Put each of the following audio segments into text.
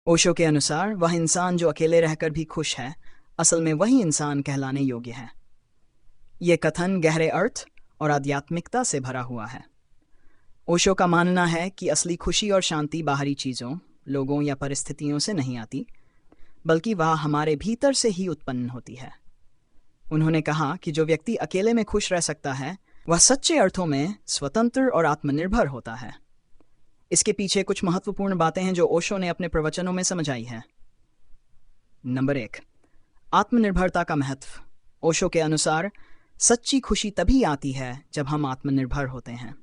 ओशो के अनुसार वह इंसान जो अकेले रहकर भी खुश है, असल में वही इंसान कहलाने योग्य है। ये कथन गहरे अर्थ और आध्यात्मिकता से भरा हुआ है। ओशो का मानना है कि असली खुशी और शांति बाहरी चीज़ों, लोगों या परिस्थितियों से नहीं आती, बल्कि वह हमारे भीतर से ही उत्पन्न होती है। उन्होंने कहा कि जो व्यक्ति अकेले में खुश रह सकता है, वह सच्चे अर्थों में स्वतंत्र और आत्मनिर्भर होता है। इसके पीछे कुछ महत्वपूर्ण बातें हैं जो ओशो ने अपने प्रवचनों में समझाई हैं। नंबर 1, आत्मनिर्भरता का महत्व। ओशो के अनुसार सच्ची खुशी तभी आती है जब हम आत्मनिर्भर होते हैं।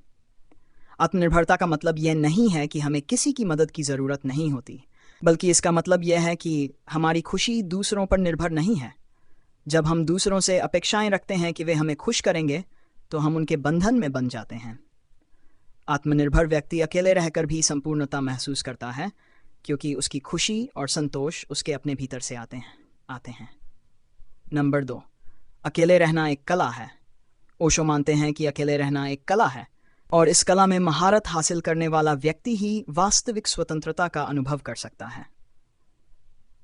आत्मनिर्भरता का मतलब यह नहीं है कि हमें किसी की मदद की ज़रूरत नहीं होती, बल्कि इसका मतलब यह है कि हमारी खुशी दूसरों पर निर्भर नहीं है। जब हम दूसरों से अपेक्षाएं रखते हैं कि वे हमें खुश करेंगे, तो हम उनके बंधन में बन जाते हैं। आत्मनिर्भर व्यक्ति अकेले रहकर भी संपूर्णता महसूस करता है, क्योंकि उसकी खुशी और संतोष उसके अपने भीतर से आते हैं। नंबर 2, अकेले रहना एक कला है। ओशो मानते हैं कि अकेले रहना एक कला है, और इस कला में महारत हासिल करने वाला व्यक्ति ही वास्तविक स्वतंत्रता का अनुभव कर सकता है।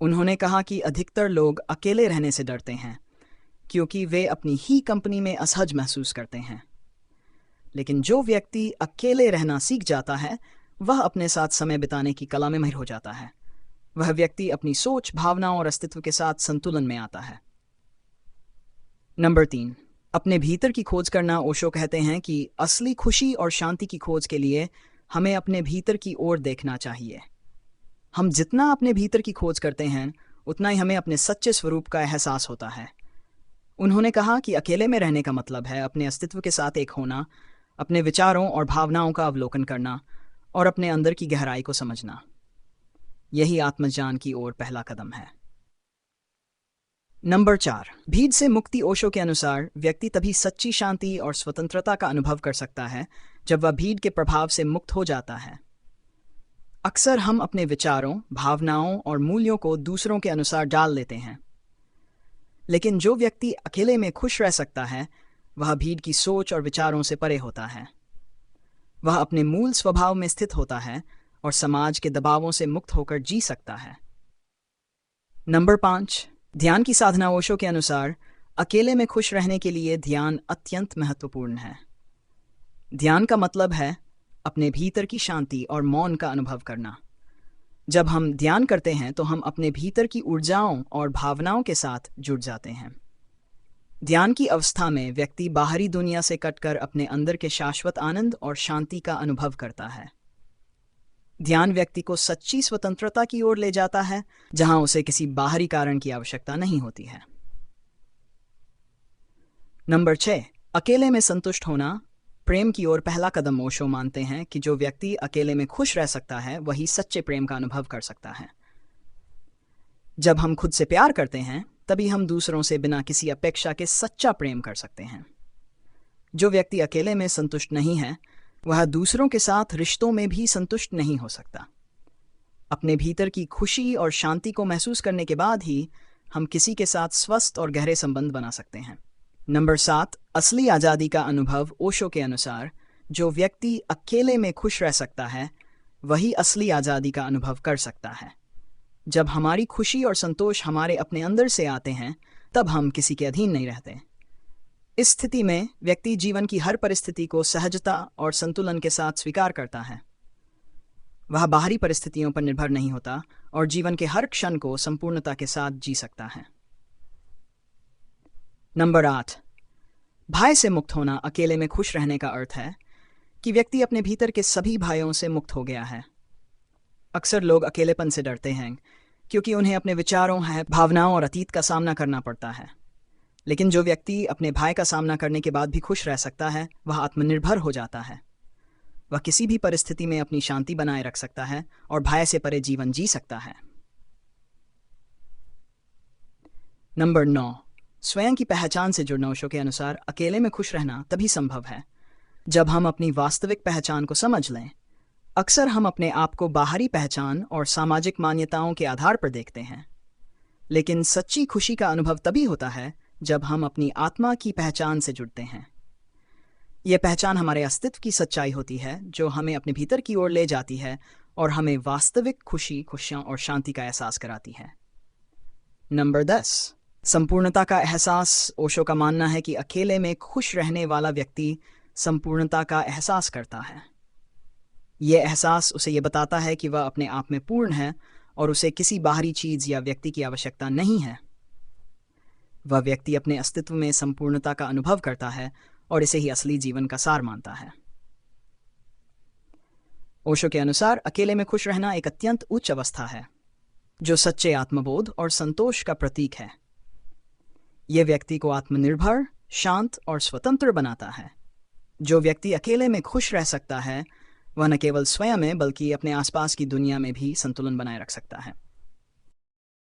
उन्होंने कहा कि अधिकतर लोग अकेले रहने से डरते हैं, क्योंकि वे अपनी ही कंपनी में असहज महसूस करते हैं। लेकिन जो व्यक्ति अकेले रहना सीख जाता है, वह अपने साथ समय बिताने की कला में माहिर हो जाता है। वह व्यक्ति अपनी सोच, भावनाओं और अस्तित्व के साथ संतुलन में आता है। नंबर 3, अपने भीतर की खोज करना। ओशो कहते हैं कि असली खुशी और शांति की खोज के लिए हमें अपने भीतर की ओर देखना चाहिए। हम जितना अपने भीतर की खोज करते हैं, उतना ही हमें अपने सच्चे स्वरूप का एहसास होता है। उन्होंने कहा कि अकेले में रहने का मतलब है अपने अस्तित्व के साथ एक होना, अपने विचारों और भावनाओं का अवलोकन करना और अपने अंदर की गहराई को समझना। यही आत्मज्ञान की ओर पहला कदम है। नंबर 4, भीड़ से मुक्ति। ओशो के अनुसार व्यक्ति तभी सच्ची शांति और स्वतंत्रता का अनुभव कर सकता है जब वह भीड़ के प्रभाव से मुक्त हो जाता है। अक्सर हम अपने विचारों, भावनाओं और मूल्यों को दूसरों के अनुसार डाल लेते हैं, लेकिन जो व्यक्ति अकेले में खुश रह सकता है, वह भीड़ की सोच और विचारों से परे होता है। वह अपने मूल स्वभाव में स्थित होता है और समाज के दबावों से मुक्त होकर जी सकता है। नंबर 5, ध्यान की साधना। ओशो के अनुसार अकेले में खुश रहने के लिए ध्यान अत्यंत महत्वपूर्ण है। ध्यान का मतलब है अपने भीतर की शांति और मौन का अनुभव करना। जब हम ध्यान करते हैं तो हम अपने भीतर की ऊर्जाओं और भावनाओं के साथ जुड़ जाते हैं। ध्यान की अवस्था में व्यक्ति बाहरी दुनिया से कटकर अपने अंदर के शाश्वत आनंद और शांति का अनुभव करता है। ध्यान व्यक्ति को सच्ची स्वतंत्रता की ओर ले जाता है, जहां उसे किसी बाहरी कारण की आवश्यकता नहीं होती है। नंबर 6, अकेले में संतुष्ट होना। प्रेम की ओर पहला कदम। ओशो मानते हैं कि जो व्यक्ति अकेले में खुश रह सकता है, वही सच्चे प्रेम का अनुभव कर सकता है। जब हम खुद से प्यार करते हैं, तभी हम दूसरों से बिना किसी अपेक्षा के सच्चा प्रेम कर सकते हैं। जो व्यक्ति अकेले में संतुष्ट नहीं है, वह दूसरों के साथ रिश्तों में भी संतुष्ट नहीं हो सकता। अपने भीतर की खुशी और शांति को महसूस करने के बाद ही हम किसी के साथ स्वस्थ और गहरे संबंध बना सकते हैं। नंबर 7, असली आज़ादी का अनुभव। ओशो के अनुसार जो व्यक्ति अकेले में खुश रह सकता है, वही असली आज़ादी का अनुभव कर सकता है। जब हमारी खुशी और संतोष हमारे अपने अंदर से आते हैं, तब हम किसी के अधीन नहीं रहते। इस स्थिति में व्यक्ति जीवन की हर परिस्थिति को सहजता और संतुलन के साथ स्वीकार करता है। वह बाहरी परिस्थितियों पर निर्भर नहीं होता और जीवन के हर क्षण को संपूर्णता के साथ जी सकता है। नंबर 8, भय से मुक्त होना। अकेले में खुश रहने का अर्थ है कि व्यक्ति अपने भीतर के सभी भयों से मुक्त हो गया है। अक्सर लोग अकेलेपन से डरते हैं क्योंकि उन्हें अपने विचारों, भावनाओं और अतीत का सामना करना पड़ता है। लेकिन जो व्यक्ति अपने भय का सामना करने के बाद भी खुश रह सकता है, वह आत्मनिर्भर हो जाता है। वह किसी भी परिस्थिति में अपनी शांति बनाए रख सकता है और भय से परे जीवन जी सकता है। नंबर 9, स्वयं की पहचान से जुड़ना। ओशो के अनुसार अकेले में खुश रहना तभी संभव है जब हम अपनी वास्तविक पहचान को समझ लें। अक्सर हम अपने आप को बाहरी पहचान और सामाजिक मान्यताओं के आधार पर देखते हैं, लेकिन सच्ची खुशी का अनुभव तभी होता है जब हम अपनी आत्मा की पहचान से जुड़ते हैं। यह पहचान हमारे अस्तित्व की सच्चाई होती है, जो हमें अपने भीतर की ओर ले जाती है और हमें वास्तविक खुशी, खुशियाँ और शांति का एहसास कराती है। नंबर 10, संपूर्णता का एहसास। ओशो का मानना है कि अकेले में खुश रहने वाला व्यक्ति संपूर्णता का एहसास करता है। यह एहसास उसे ये बताता है कि वह अपने आप में पूर्ण है और उसे किसी बाहरी चीज़ या व्यक्ति की आवश्यकता नहीं है। वह व्यक्ति अपने अस्तित्व में संपूर्णता का अनुभव करता है और इसे ही असली जीवन का सार मानता है। ओशो के अनुसार अकेले में खुश रहना एक अत्यंत उच्च अवस्था है, जो सच्चे आत्मबोध और संतोष का प्रतीक है। यह व्यक्ति को आत्मनिर्भर, शांत और स्वतंत्र बनाता है। जो व्यक्ति अकेले में खुश रह सकता है, वह न केवल स्वयं में बल्कि अपने आसपास की दुनिया में भी संतुलन बनाए रख सकता है।